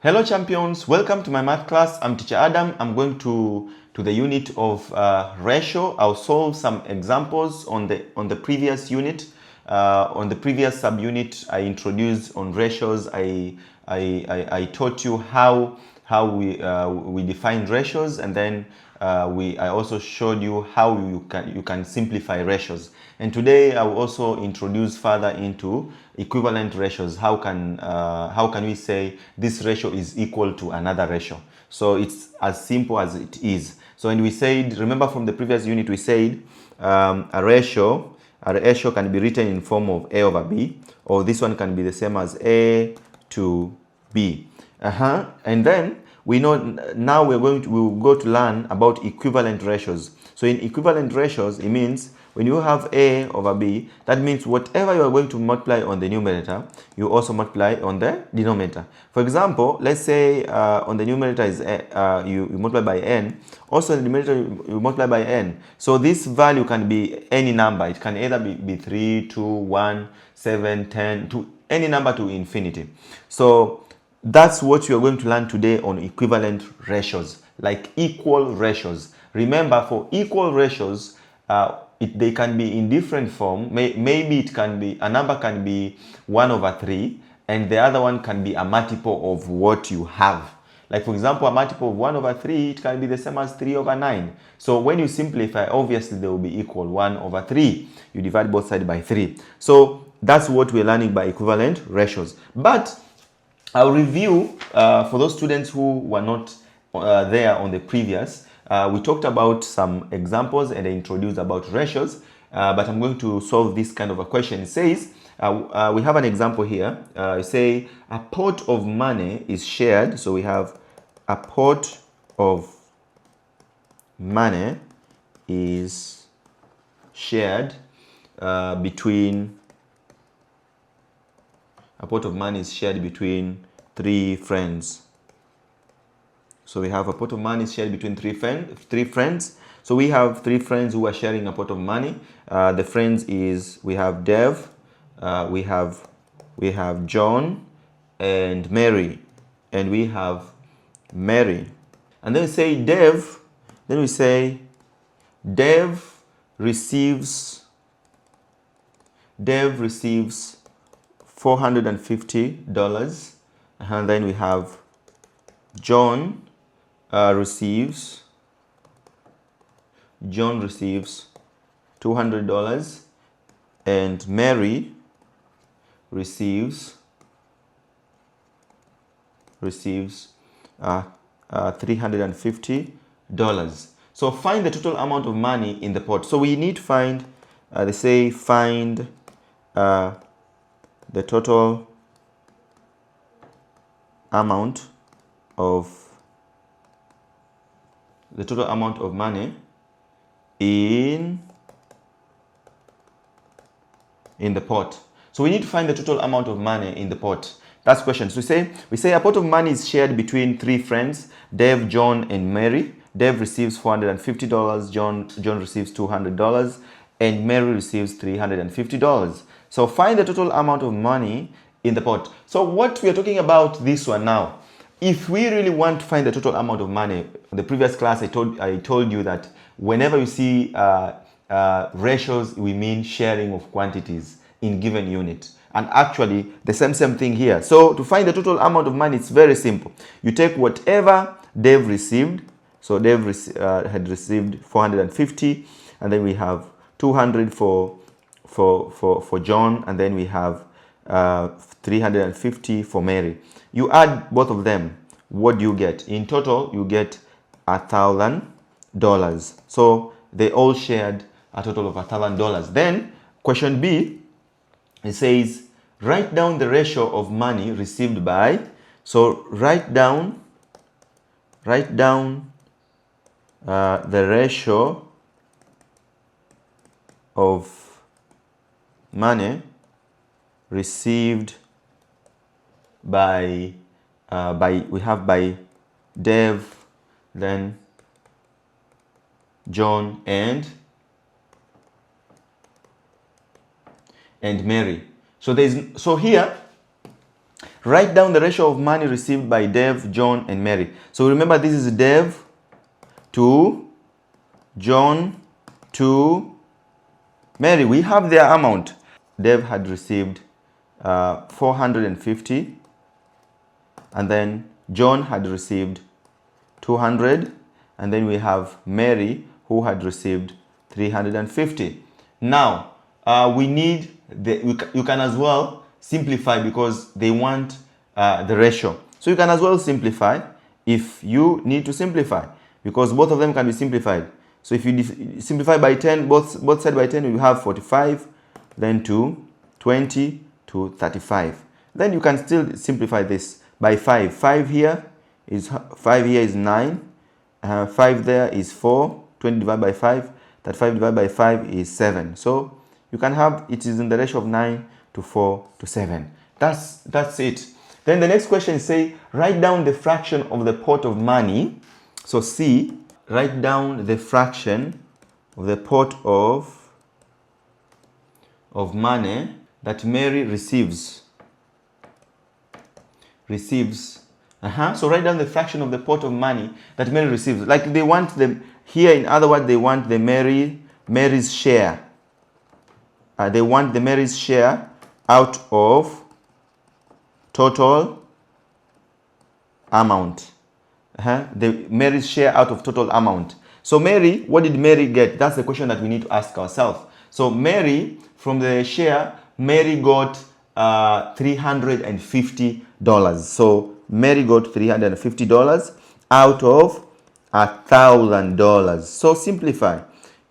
Hello champions, welcome to my math class. I'm teacher Adam. I'm going to the unit of ratio. I'll solve some examples on the previous unit. On the previous subunit I introduced on ratios. I taught you how we define ratios, and then I also showed you how you can simplify ratios. And today I will also introduce further into equivalent ratios. How can we say this ratio is equal to another ratio? So it's as simple as it is. So when we said, remember from the previous unit, we said a ratio can be written in form of A over B, or this one can be the same as A to B. And then we know now we'll go to learn about equivalent ratios. So in equivalent ratios, it means when you have A over B, that means whatever you are going to multiply on the numerator, you also multiply on the denominator. For example, let's say on the numerator is you multiply by n. Also in the numerator you multiply by n. So this value can be any number. It can either be 3, 2, 1, 7, 10, to any number to infinity. So that's what you are going to learn today on equivalent ratios, like equal ratios. Remember, for equal ratios, they can be in different form. Maybe it can be, a number can be 1 over 3, and the other one can be a multiple of what you have. Like for example, a multiple of 1 over 3, it can be the same as 3 over 9. So when you simplify, obviously they will be equal 1 over 3. You divide both sides by 3. So that's what we're learning by equivalent ratios. But I'll review for those students who were not there on the previous. We talked about some examples and I introduced about ratios, but I'm going to solve this kind of a question. It says, we have an example here. Say a pot of money is shared. So we have a pot of money is shared between three friends. So we have a pot of money shared between three friends. So we have three friends who are sharing a pot of money. The friends is, we have Dev, we have John and Mary, and we have Mary. And then we say Dev, Dev receives $450, and then we have John receives $200, and Mary receives $350. So find the total amount of money in the pot. So we need to find, they say find the total amount of money in the pot. So we need to find the total amount of money in the pot. That's the question. So we say a pot of money is shared between three friends, Dev, John, and Mary. Dev receives $450, John receives $200, and Mary receives $350. So find the total amount of money in the pot. So what we are talking about this one now, if we really want to find the total amount of money, in the previous class I told you that whenever you see ratios, we mean sharing of quantities in given unit. And actually the same thing here. So to find the total amount of money, it's very simple. You take whatever Dave received. So Dave had received 450, and then we have 200 for John, and then we have 350 for Mary. You add both of them, what do you get? In total, you get $1,000. So they all shared a total of $1,000. Then question B, it says write down the ratio of money received by. So write down the ratio of money received by Dev, then John and Mary. So here Write down the ratio of money received by Dave, John, and Mary. So remember, this is Dave to John to Mary. We have their amount. Dave had received 450, and then John had received 200, and then we have Mary who had received 350. Now we need you can as well simplify because they want the ratio. So you can as well simplify if you need to simplify, because both of them can be simplified. So if you simplify by 10, both side by 10, you have 45, then to 20 to 35. Then you can still simplify this by 5. 5 here is 9. 5 there is 4. 20 divided by 5. 35 divided by 5 is 7. So you can have it is in the ratio of 9 to 4 to 7. That's it. Then the next question is say write down the fraction of the pot of money. So C, write down the fraction of the pot of money that Mary receives. So write down the fraction of the pot of money that Mary receives. Like they want them here, in other words, they want the Mary's share. They want the Mary's share out of total amount. The Mary's share out of total amount. So Mary, what did Mary get? That's the question that we need to ask ourselves. So Mary, from the share, Mary got $350. So Mary got $350 out of $1,000. So simplify.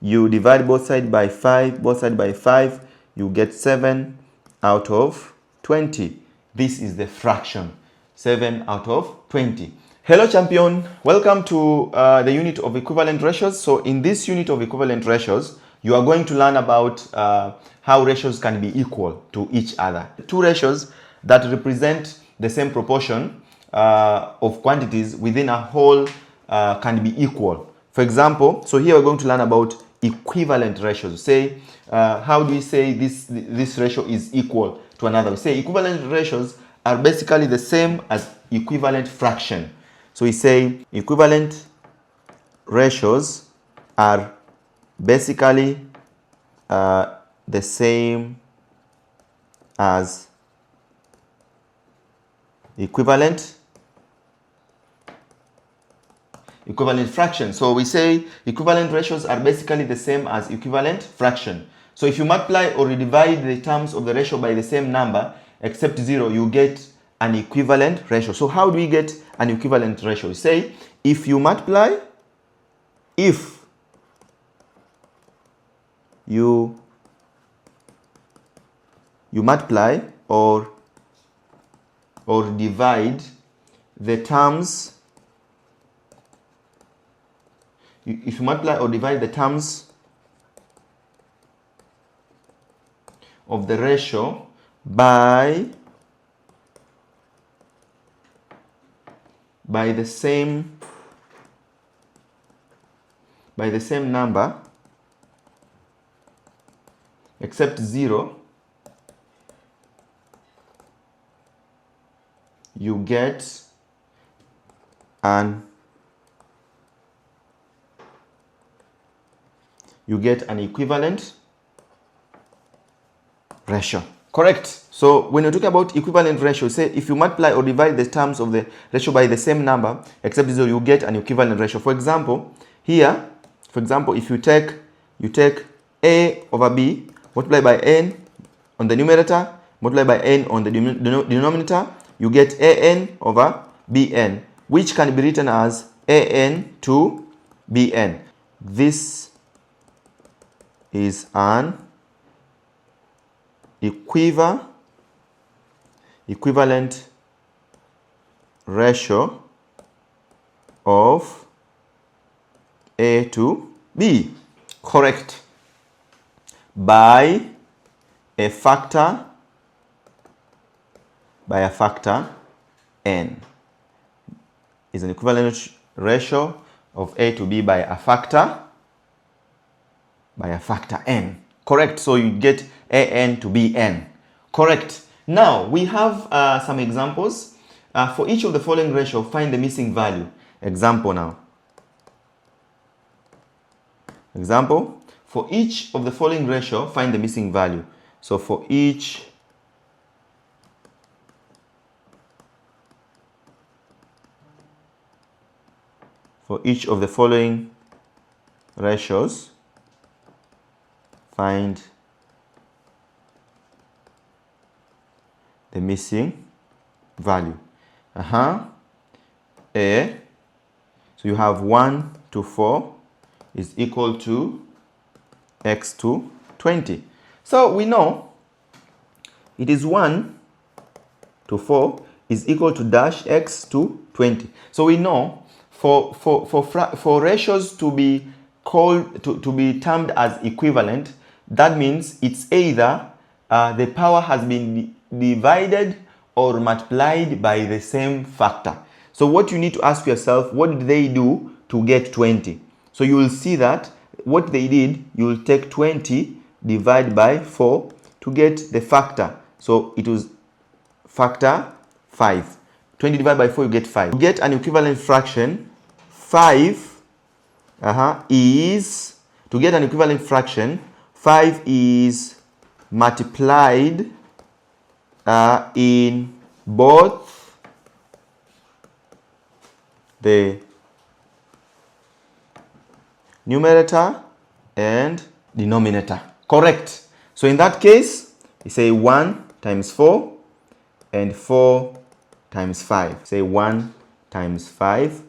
You divide both sides by 5, you get 7 out of 20. This is the fraction, 7 out of 20. Hello champion, welcome to the unit of equivalent ratios. So in this unit of equivalent ratios, you are going to learn about how ratios can be equal to each other. Two ratios that represent the same proportion of quantities within a whole can be equal. For example, so here we're going to learn about equivalent ratios. Say, how do we say this ratio is equal to another? We say equivalent ratios are basically the same as equivalent fraction. So we say equivalent ratios are basically the same as equivalent fraction. So we say equivalent ratios are basically the same as equivalent fraction. So if you multiply or divide the terms of the ratio by the same number except 0, you get an equivalent ratio. So how do we get an equivalent ratio? We say if you multiply, if you multiply or divide the terms, if you multiply or divide the terms of the ratio by the same number except 0, you get an equivalent ratio. Correct. So when you talk about equivalent ratio, say if you multiply or divide the terms of the ratio by the same number except 0, you get an equivalent ratio. For example, here, if you take a over b, multiply by n on the numerator, multiply by n on the denominator, you get an over bn, which can be written as an to bn. This is an equivalent ratio of A to B. Correct. By a factor n. Is an equivalent ratio of A to B by a factor n. Correct. So you get an to bn. Correct. Now we have some examples. For each of the following ratio, find the missing value. Example now. Example, for each of the following ratio, find the missing value. So for each of the following ratios, find the missing value. A, so you have 1 to 4 is equal to x to 20. So we know it is 1 to 4 is equal to dash x to 20. So we know for ratios to be called to be termed as equivalent, that means it's either the power has been divided or multiplied by the same factor. So what you need to ask yourself, what did they do to get 20? So you will see that what they did, you will take 20 divide by 4 to get the factor. So it was factor 5. 20 divided by 4, you get 5. To get an equivalent fraction, 5 is, to get an equivalent fraction, 5 is multiplied in both the numerator and denominator. Correct. So in that case, you say 1 times 4 and 4 times 5. Say 1 times 5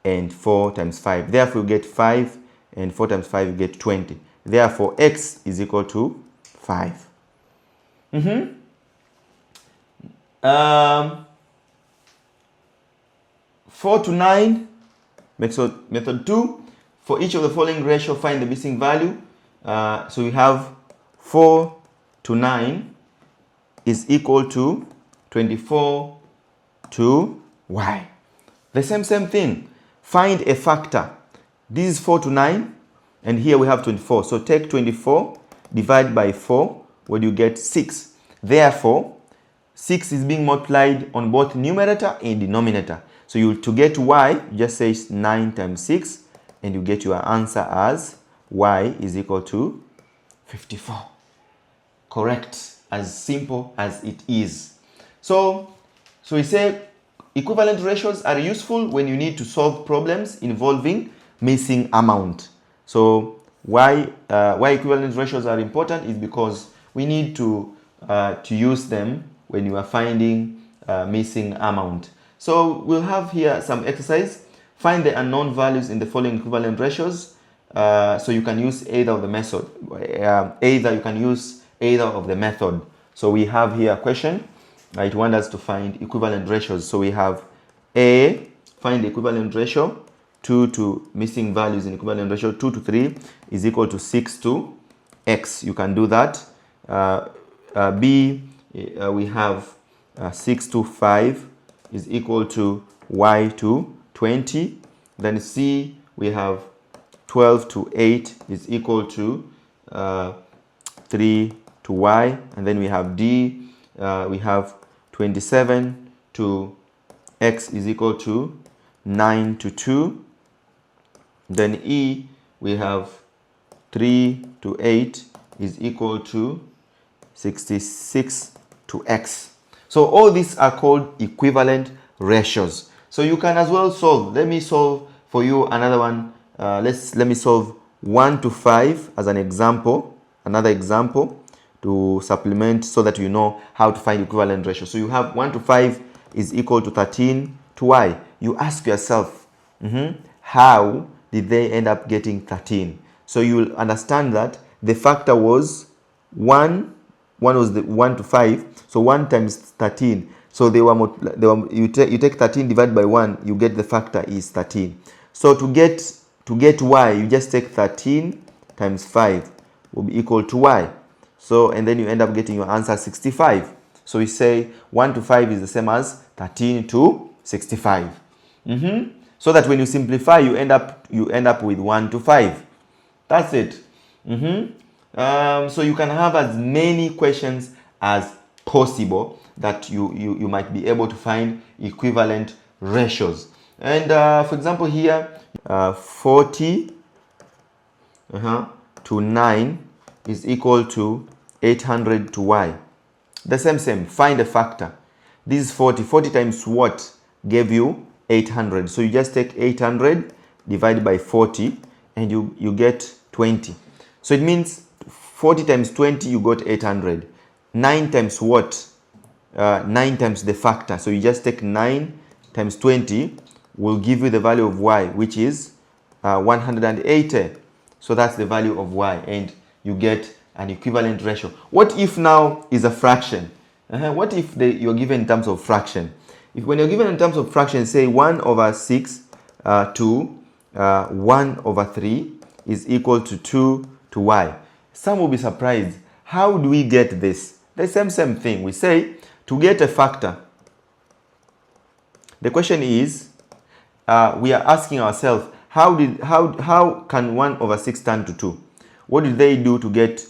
and 4 times 5. Therefore, you get 5 and 4 times 5, you get 20. Therefore, x is equal to 5. 4 to 9, method 2. For each of the following ratio, find the missing value. So we have 4 to 9 is equal to 24 to y. The same thing. Find a factor. This is 4 to 9, and here we have 24. So take 24, divide by 4, where you get 6. Therefore, 6 is being multiplied on both numerator and denominator. So to get y, you just say 9 times 6, and you get your answer as y is equal to 54. Correct. As simple as it is. So we say equivalent ratios are useful when you need to solve problems involving missing amount. So why equivalent ratios are important is because we need to use them when you are finding missing amount. So we'll have here some exercise. Find the unknown values in the following equivalent ratios. So you can use either of the method. You can use either of the method. So we have here a question. It wants us to find equivalent ratios. So we have A, find the equivalent ratio. 2 to missing values in equivalent ratio. 2 to 3 is equal to 6 to x. You can do that. B, we have 6 to 5 is equal to y to 20. Then C, we have 12 to 8 is equal to 3 to y. And then we have D, we have 27 to x is equal to 9 to 2. Then E, we have 3 to 8 is equal to 66 to x. So all these are called equivalent ratios. So you can as well solve. Let me solve for you another one. Let me solve 1 to 5 as an example, another example to supplement so that you know how to find equivalent ratio. So you have 1 to 5 is equal to 13 to y. You ask yourself, how did they end up getting 13? So you will understand that the factor was 1 was the 1 to 5, so 1 times 13. So you take 13 divided by 1, you get the factor is 13. So to get y, you just take 13 times 5 will be equal to y. So and then you end up getting your answer 65. So we say 1 to 5 is the same as 13 to 65. So that when you simplify, you end up with 1 to 5. That's it. So you can have as many questions as possible that you might be able to find equivalent ratios. And for example here, 40 to 9 is equal to 800 to y. The same, find a factor. This is 40. 40 times what gave you 800? So you just take 800 divided by 40 and you get 20. So it means 40 times 20, you got 800. 9 times what? 9 times the factor. So you just take 9 times 20 will give you the value of y, which is 180. So that's the value of y, and you get an equivalent ratio. What if now is a fraction? What if you're given in terms of fraction? When you're given in terms of fraction, say 1 over 6 to 1 over 3 is equal to 2 to y. Some will be surprised. How do we get this? The same thing. We say to get a factor. The question is, we are asking ourselves, how can 1 over 6 turn to 2? What did they do to get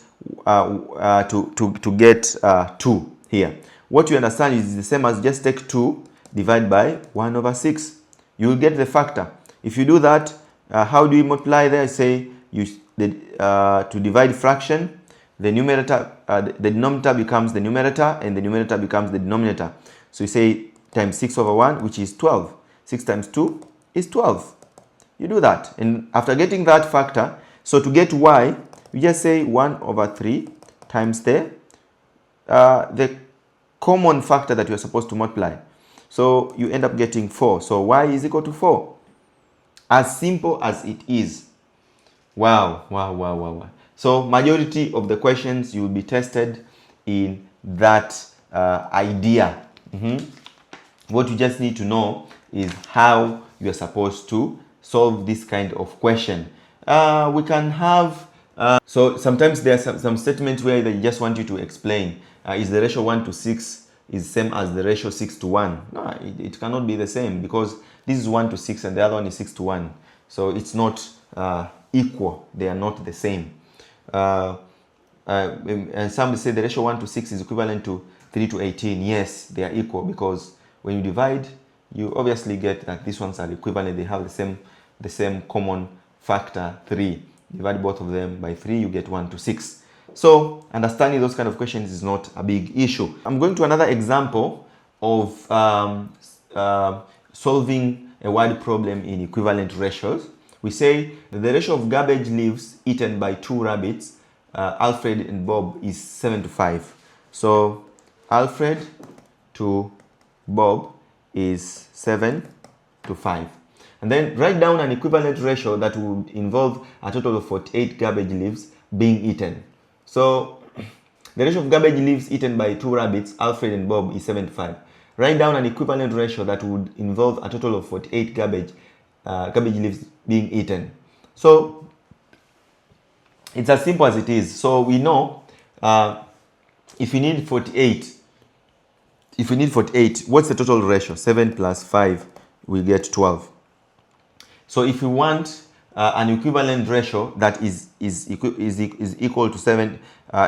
to get 2 here? What you understand is the same as just take 2 divided by 1 over 6. You will get the factor. If you do that, how do you multiply there? Say to divide fraction, the numerator, the denominator becomes the numerator, and the numerator becomes the denominator. So you say times 6 over 1, which is 12. 6 times 2 is 12. You do that, and after getting that factor, so to get y, you just say 1 over 3 times the common factor that you're supposed to multiply. So you end up getting 4. So y is equal to 4. As simple as it is. Wow. So majority of the questions you will be tested in that idea. What you just need to know is how you are supposed to solve this kind of question. We can have, so sometimes there are some statements where they just want you to explain, is the ratio 1 to 6 is same as the ratio 6 to 1? No, it cannot be the same, because this is 1 to 6 and the other one is 6 to 1. So it's not equal. They are not the same. And some say the ratio 1 to 6 is equivalent to 3 to 18. Yes, they are equal, because when you divide, you obviously get that these ones are equivalent. They have the same common factor, 3. Divide both of them by 3, you get 1 to 6. So understanding those kind of questions is not a big issue. I'm going to another example of solving a word problem in equivalent ratios. We say the ratio of garbage leaves eaten by 2 rabbits, Alfred and Bob, is 7 to 5. So Alfred to Bob is 7 to 5. And then write down an equivalent ratio that would involve a total of 48 garbage leaves being eaten. So the ratio of garbage leaves eaten by 2 rabbits, Alfred and Bob, is 7 to 5. Write down an equivalent ratio that would involve a total of 48 garbage leaves being eaten. So it's as simple as it is. So we know if you need 48, what's the total ratio? 7 plus 5, we get 12. So if you want an equivalent ratio that is equal to 7,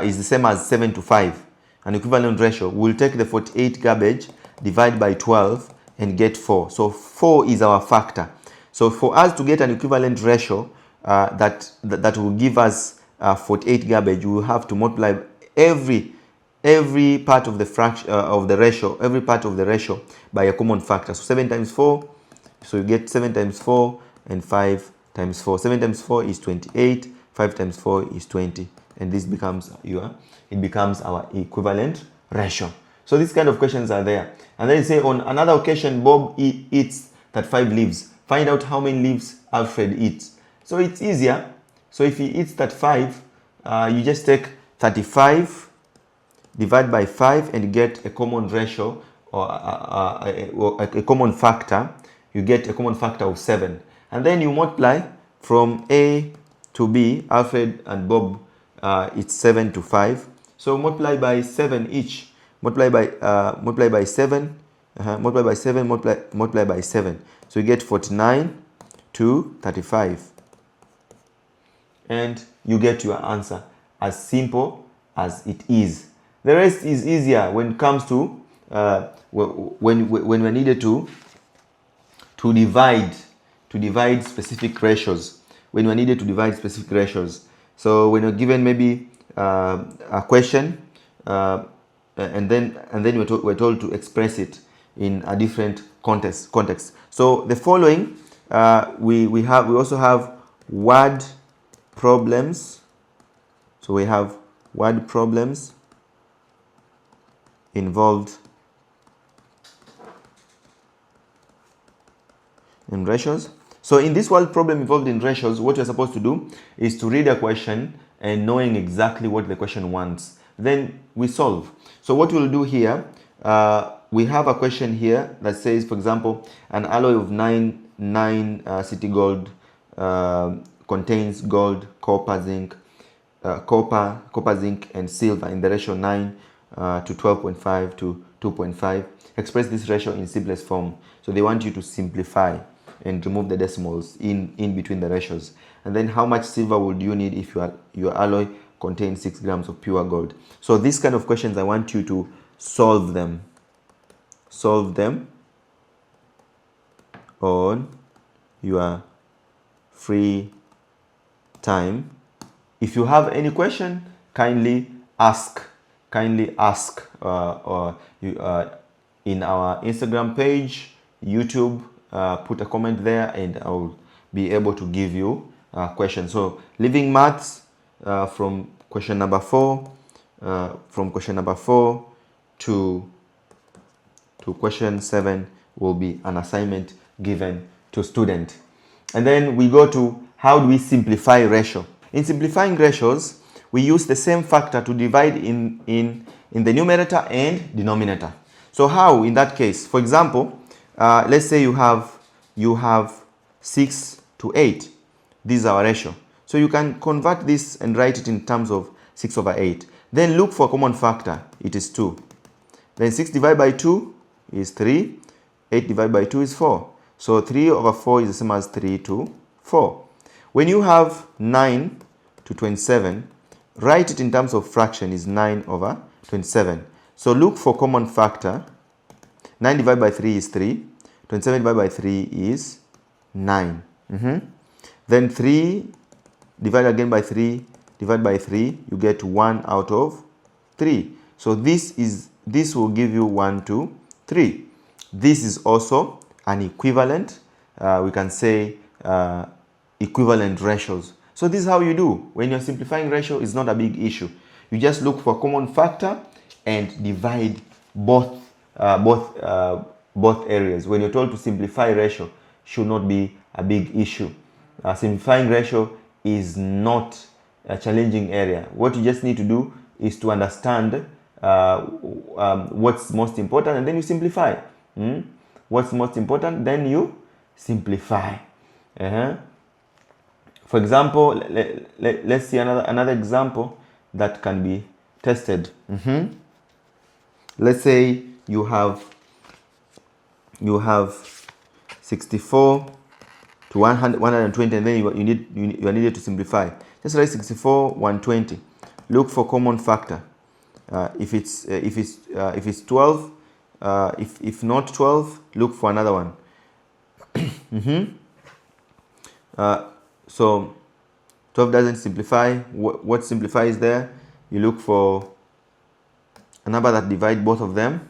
is the same as 7 to 5, an equivalent ratio, we'll take the 48 garbage, divide by 12, and get 4. So 4 is our factor. So for us to get an equivalent ratio that will give us 48 garbage, we will have to multiply every part of the fraction of the ratio, every part of the ratio by a common factor. So 7 times 4, so you get 7 times 4 and 5 times 4. 7 times 4 is 28, 5 times 4 is 20, and this becomes our equivalent ratio. So these kind of questions are there. And then you say on another occasion Bob eats 35 leaves. Find out how many leaves Alfred eats. So it's easier. So if he eats 35, you just take 35, divide by 5, and get a common ratio, or a common factor. You get a common factor of 7. And then you multiply from A to B. Alfred and Bob, it's 7 to 5. So multiply by 7 each. Multiply by 7. Multiply by 7. Multiply by 7. So you get 49 to 35. And you get your answer. As simple as it is. The rest is easier when it comes to when we're needed to divide specific ratios, when we're needed to divide specific ratios. So when you're given maybe a question, and then we're told to express it in a different context. So the following, we also have word problems. So we have word problems involved in ratios. So in this word problem involved in ratios, what you're supposed to do is to read a question and knowing exactly what the question wants. Then we solve. So what we'll do here, we have a question here that says, for example, an alloy of 9 city gold contains gold, copper, zinc, zinc, and silver in the ratio 9 to 12.5 to 2.5. Express this ratio in simplest form. So they want you to simplify and remove the decimals in between the ratios. And then how much silver would you need if your alloy contains 6 grams of pure gold? So these kind of questions, I want you to solve them. Solve them on your free time. If you have any question, kindly ask. In our Instagram page, YouTube, put a comment there and I'll be able to give you a question. So leaving maths from question number 4 to question 7 will be an assignment given to student. And then we go to how do we simplify ratio. In simplifying ratios, we use the same factor to divide in the numerator and denominator. So how in that case? For example, let's say you have 6 to 8. This is our ratio. So you can convert this and write it in terms of 6 over 8. Then look for a common factor. It is 2. Then 6 divided by 2 is 3. 8 divided by 2 is 4. So 3 over 4 is the same as 3 to 4. When you have 9 to 27, write it in terms of fraction is 9 over 27. So look for common factor. 9 divided by 3 is 3. 27 divided by 3 is 9. Then 3 divided again by 3, divided by 3, you get 1 out of 3. So this will give you 1 to 3. This is also an equivalent, we can say equivalent ratios. So this is how you do. When you're simplifying ratio, it's not a big issue. You just look for a common factor and divide both areas. When you're told to simplify ratio, should not be a big issue. Simplifying ratio is not a challenging area. What you just need to do is to understand what's most important, and then you simplify. What's most important, then you simplify. For example, let's see another example that can be tested. Let's say you have 64 to 120, and then you are needed to simplify. Just write 64, 120. Look for common factor. If it's 12, if not 12, look for another one. So 12 doesn't simplify. What simplifies there? You look for a number that divide both of them.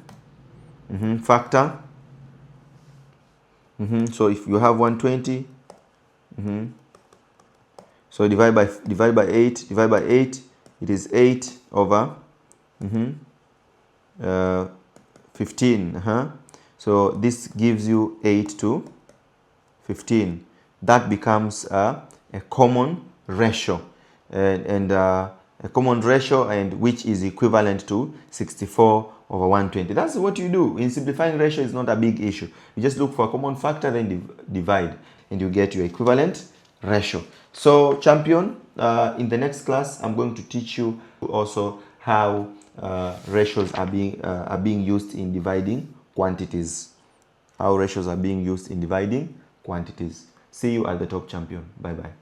Factor. So if you have 120, so divide by 8. Divide by 8. It is 8 over 15. So this gives you 8 to 15. That becomes a common ratio, and a common ratio, and which is equivalent to 64 over 120. That's what you do. In simplifying ratio, is not a big issue. You just look for a common factor, then divide, and you get your equivalent ratio. So champion, in the next class, I'm going to teach you also how ratios are being used in dividing quantities. How ratios are being used in dividing quantities. See you at the top, champion. Bye bye.